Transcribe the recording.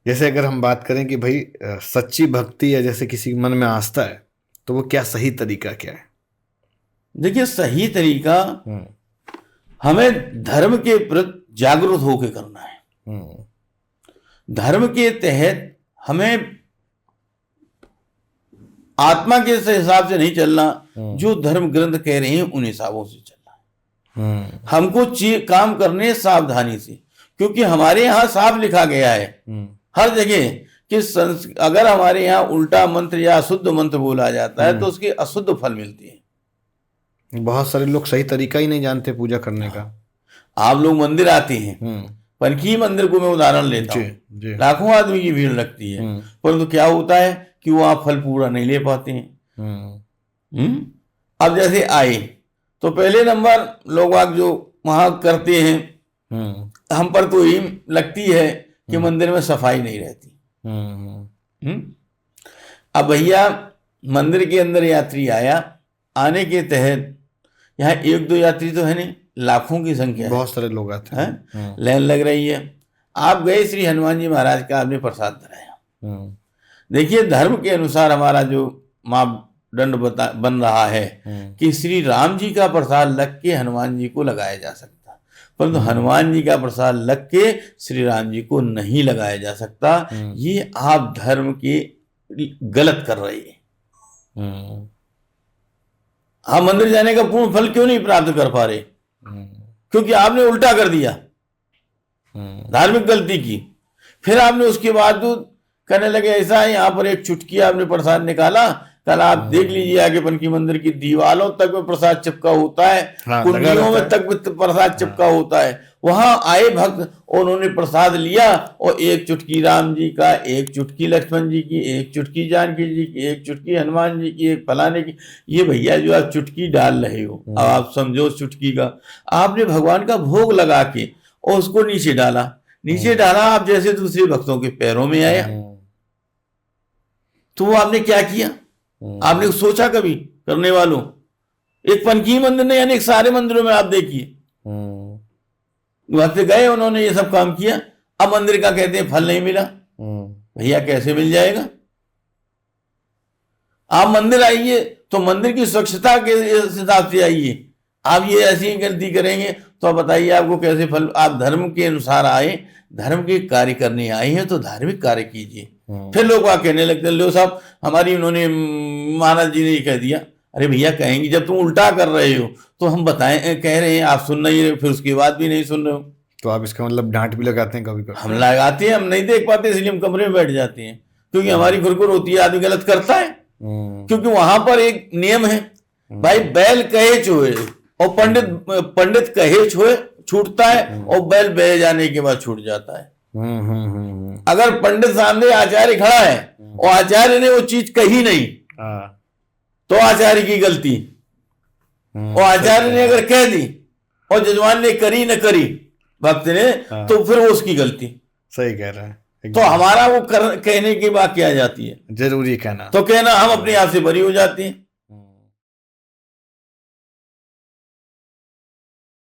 जैसे अगर हम बात करें कि भाई सच्ची भक्ति या जैसे किसी के मन में आस्था है, तो वो क्या सही तरीका क्या है? देखिए, सही तरीका हमें धर्म के प्रति जागरूक होकर करना है। धर्म के तहत हमें आत्मा के हिसाब से नहीं चलना, जो धर्म ग्रंथ कह रहे हैं उन हिसाबों से चलना है। हमको काम करने सावधानी से, क्योंकि हमारे यहाँ साफ लिखा गया है हर जगह कि अगर हमारे यहाँ उल्टा मंत्र या अशुद्ध मंत्र बोला जाता है तो उसके अशुद्ध फल मिलते हैं। बहुत सारे लोग सही तरीका ही नहीं जानते पूजा करने का। आप लोग मंदिर आते हैं, पनकी मंदिर को मैं उदाहरण लेता हूँ, लाखों आदमी की भीड़ लगती है, परंतु क्या होता है कि वो आप फल पूरा नहीं ले पाते हैं। अब जैसे आए तो पहले नंबर लोग आप जो वहां करते हैं, हम पर तो ये लगती है कि मंदिर में सफाई नहीं रहती। अब भैया मंदिर के अंदर यात्री आया, आने के तहत यहाँ एक दो यात्री तो है नहीं, लाखों की संख्या है, बहुत सारे लोग आते हैं, लाइन लग रही है। आप गए श्री हनुमान जी महाराज का आपने प्रसाद धराया। देखिए, धर्म के अनुसार हमारा जो मापदंड बन रहा है कि श्री राम जी का प्रसाद लग के हनुमान जी को लगाया जा सकता, परंतु हनुमान जी का प्रसाद लग के श्री राम जी को नहीं लगाया जा सकता। ये आप धर्म के गलत कर रहे हैं। आप मंदिर जाने का पूर्ण फल क्यों नहीं प्राप्त कर पा रहे? क्योंकि आपने उल्टा कर दिया, धार्मिक गलती की। फिर आपने उसके बाद कहने लगे ऐसा है, यहाँ पर एक चुटकी आपने प्रसाद निकाला, कल आप देख लीजिए आगे पनकी मंदिर की दीवारों तक में प्रसाद चिपका होता है, कुंडियों में तक प्रसाद चिपका होता है। वहां आए भक्त, उन्होंने प्रसाद लिया और एक चुटकी राम जी का, एक चुटकी लक्ष्मण जी की, एक चुटकी जानकी जी की, एक चुटकी हनुमान जी की, एक फलाने की। ये भैया जो आप चुटकी डाल रहे हो, अब आप समझो उस चुटकी का आपने भगवान का भोग लगा के और उसको नीचे डाला, आप जैसे दूसरे भक्तों के पैरों में आया। तो वो आपने क्या किया? आपने सोचा कभी करने वालों? एक पनकी मंदिर ने यानी सारे मंदिरों में आप देखिए, वहां से गए, उन्होंने ये सब काम किया, अब मंदिर का कहते हैं फल नहीं मिला। भैया कैसे मिल जाएगा? आप मंदिर आइए तो मंदिर की स्वच्छता के हिसाब से आइए। आप ये ऐसी गलती करेंगे तो आप बताइए आपको कैसे फल? आप धर्म के अनुसार आए, धर्म के कार्य करने आए हैं तो धार्मिक कार्य कीजिए। फिर लोग वहां कहने लगते लो साहब हमारी उन्होंने महाराज जी ने कह दिया। अरे भैया कहेंगे जब तुम उल्टा कर रहे हो तो हम बताएं, कह रहे हैं आप सुन नहीं रहे, फिर उसके बाद भी नहीं सुन रहे हो। तो आप इसका मतलब डांट भी लगाते हैं कभी कभी? हम लगाते हैं, हम नहीं देख पाते इसलिए हम कमरे में बैठ जाते हैं, क्योंकि हमारी खुरखुर होती है, आदमी गलत करता है। क्योंकि वहां पर एक नियम है भाई, बैल कहे चोए और पंडित कहे छोए छूटता है, और बैल बह जाने के बाद छूट जाता है। अगर पंडित सामने आचार्य खड़ा है और आचार्य ने वो चीज कही नहीं तो आचार्य की गलती, और आचार्य ने अगर कह दी और जजमान ने करी न करी भक्त ने, तो फिर वो उसकी गलती। सही कह रहा है। तो हमारा वो कहने की बात क्या जाती है? जरूरी कहना, तो कहना हम अपने आप से बरी हो जाती हैं।